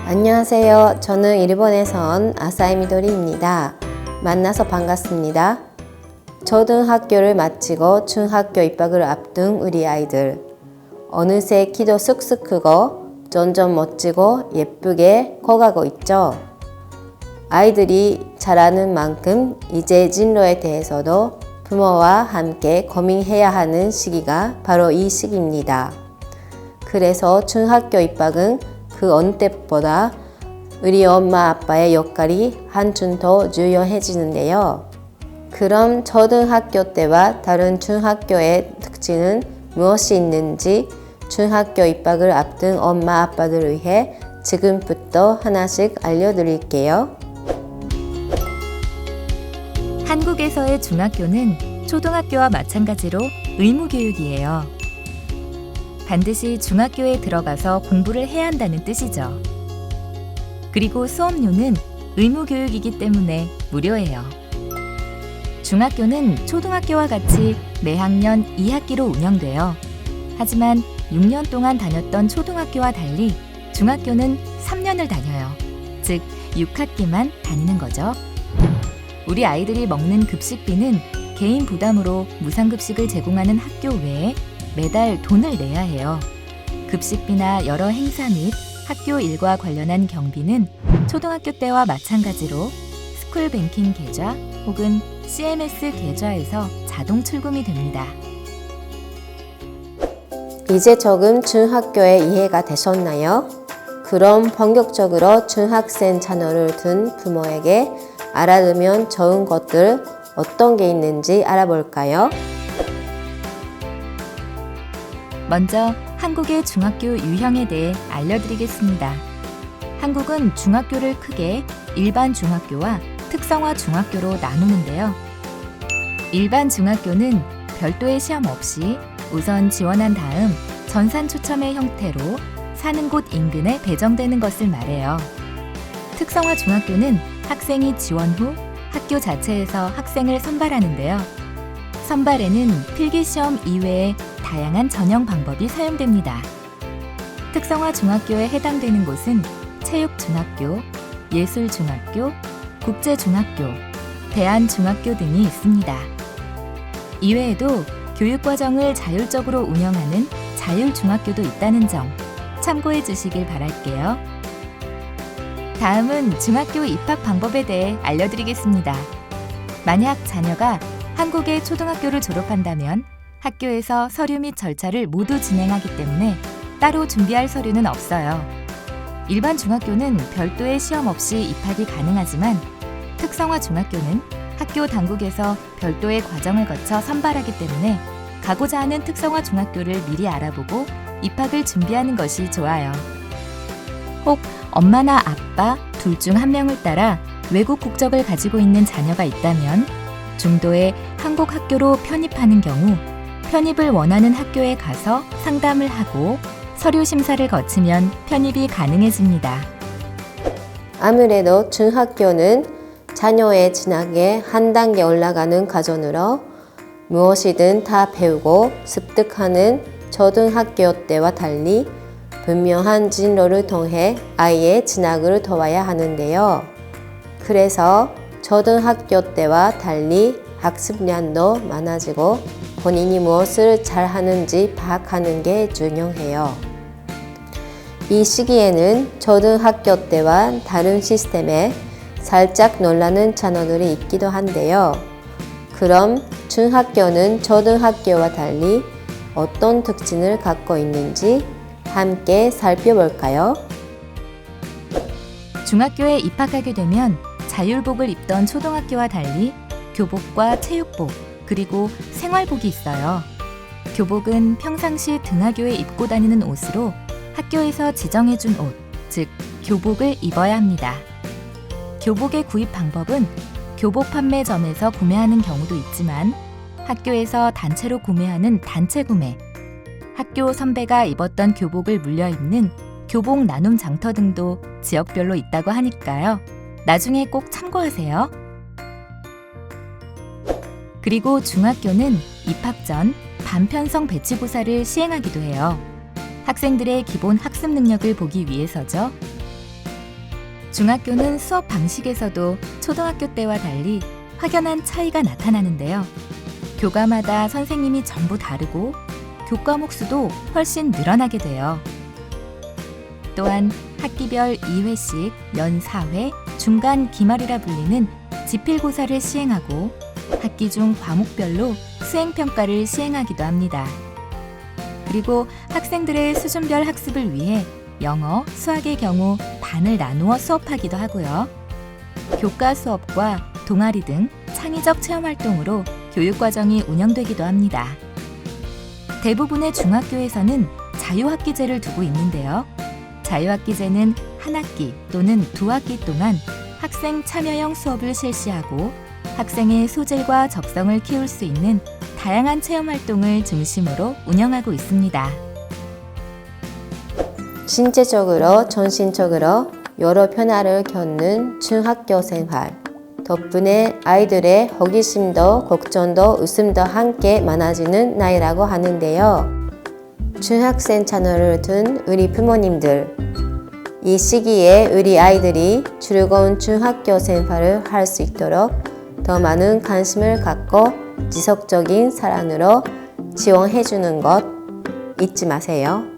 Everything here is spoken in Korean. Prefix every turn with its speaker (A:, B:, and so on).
A: 안녕하세요. 저는 일본에서 온 아사히 미도리입니다. 만나서 반갑습니다. 초등학교를 마치고 중학교 입학을 앞둔 우리 아이들. 어느새 키도 쑥쑥 크고 점점 멋지고 예쁘게 커가고 있죠. 아이들이 자라는 만큼 이제 진로에 대해서도 부모와 함께 고민해야 하는 시기가 바로 이 시기입니다. 그래서 중학교 입학은 그 어느 때보다 우리 엄마 아빠의 역할이 한층 더 중요해지는데요. 그럼 초등학교 때와 다른 중학교의 특징은 무엇이 있는지 중학교 입학을 앞둔 엄마 아빠들을 위해 지금부터 하나씩 알려드릴게요.
B: 한국에서의 중학교는 초등학교와 마찬가지로 의무교육이에요. 반드시 중학교에 들어가서 공부를 해야 한다는 뜻이죠. 그리고 수업료는 의무교육이기 때문에 무료예요. 중학교는 초등학교와 같이 매학년 2학기로 운영돼요. 하지만 6년 동안 다녔던 초등학교와 달리 중학교는 3년을 다녀요. 즉 6학기만 다니는 거죠. 우리 아이들이 먹는 급식비는 개인 부담으로 무상급식을 제공하는 학교 외에 매달 돈을 내야 해요. 급식비나 여러 행사 및 학교 일과 관련한 경비는 초등학교 때와 마찬가지로 스쿨뱅킹 계좌 혹은 CMS 계좌에서 자동 출금이 됩니다.
A: 이제 조금 중학교에 이해가 되셨나요? 그럼 본격적으로 중학생 자녀를 둔 부모에게 알아두면 좋은 것들 어떤 게 있는지 알아볼까요?
B: 먼저 한국의 중학교 유형에 대해 알려드리겠습니다. 한국은 중학교를 크게 일반 중학교와 특성화 중학교로 나누는데요. 일반 중학교는 별도의 시험 없이 우선 지원한 다음 전산 초점의 형태로 사는 곳 인근에 배정되는 것을 말해요. 특성화 중학교는 학생이 지원 후 학교 자체에서 학생을 선발하는데요. 선발에는 필기시험 이외에 다양한 전형 방법이 사용됩니다. 특성화 중학교에 해당되는 곳은 체육중학교, 예술중학교, 국제중학교, 대한중학교 등이 있습니다. 이외에도 교육과정을 자율적으로 운영하는 자율중학교도 있다는 점 참고해 주시길 바랄게요. 다음은 중학교 입학 방법에 대해 알려드리겠습니다. 만약 자녀가 한국의 초등학교를 졸업한다면 학교에서 서류 및 절차를 모두 진행하기 때문에 따로 준비할 서류는 없어요. 일반 중학교는 별도의 시험 없이 입학이 가능하지만 특성화 중학교는 학교 당국에서 별도의 과정을 거쳐 선발하기 때문에 가고자 하는 특성화 중학교를 미리 알아보고 입학을 준비하는 것이 좋아요. 혹 엄마나 아빠 둘 중 한 명을 따라 외국 국적을 가지고 있는 자녀가 있다면 중도에 한국 학교로 편입하는 경우 편입을 원하는 학교에 가서 상담을 하고 서류 심사를 거치면 편입이 가능해집니다.
A: 아무래도 중학교는 자녀의 진학에 한 단계 올라가는 과정으로 무엇이든 다 배우고 습득하는 초등학교 때와 달리 분명한 진로를 통해 아이의 진학을 도와야 하는데요. 그래서 초등학교 때와 달리 학습량도 많아지고 본인이 무엇을 잘하는지 파악하는 게 중요해요. 이 시기에는 초등학교 때와 다른 시스템에 살짝 놀라는 자녀들이 있기도 한데요. 그럼 중학교는 초등학교와 달리 어떤 특징을 갖고 있는지 함께 살펴볼까요?
B: 중학교에 입학하게 되면 자율복을 입던 초등학교와 달리 교복과 체육복, 그리고 생활복이 있어요. 교복은 평상시 등하교에 입고 다니는 옷으로 학교에서 지정해준 옷, 즉 교복을 입어야 합니다. 교복의 구입 방법은 교복 판매점에서 구매하는 경우도 있지만 학교에서 단체로 구매하는 단체 구매, 학교 선배가 입었던 교복을 물려 입는 교복 나눔 장터 등도 지역별로 있다고 하니까요. 나중에 꼭 참고하세요. 그리고 중학교는 입학 전 반편성 배치고사를 시행하기도 해요. 학생들의 기본 학습 능력을 보기 위해서죠. 중학교는 수업 방식에서도 초등학교 때와 달리 확연한 차이가 나타나는데요. 교과마다 선생님이 전부 다르고 교과목 수도 훨씬 늘어나게 돼요. 또한 학기별 2회씩 연 4회, 중간 기말이라 불리는 지필고사를 시행하고 학기 중 과목별로 수행평가를 시행하기도 합니다. 그리고 학생들의 수준별 학습을 위해 영어, 수학의 경우 반을 나누어 수업하기도 하고요. 교과 수업과 동아리 등 창의적 체험활동으로 교육과정이 운영되기도 합니다. 대부분의 중학교에서는 자유학기제를 두고 있는데요. 자유학기제는 한 학기 또는 두 학기 동안 학생 참여형 수업을 실시하고 학생의 소질과 적성을 키울 수 있는 다양한 체험활동을 중심으로 운영하고 있습니다.
A: 신체적으로, 정신적으로 여러 변화를 겪는 중학교 생활. 덕분에 아이들의 호기심도 걱정도 웃음도 함께 많아지는 나이라고 하는데요. 중학생 자녀를 둔 우리 부모님들, 이 시기에 우리 아이들이 즐거운 중학교 생활을 할 수 있도록 더 많은 관심을 갖고 지속적인 사랑으로 지원해 주는 것 잊지 마세요.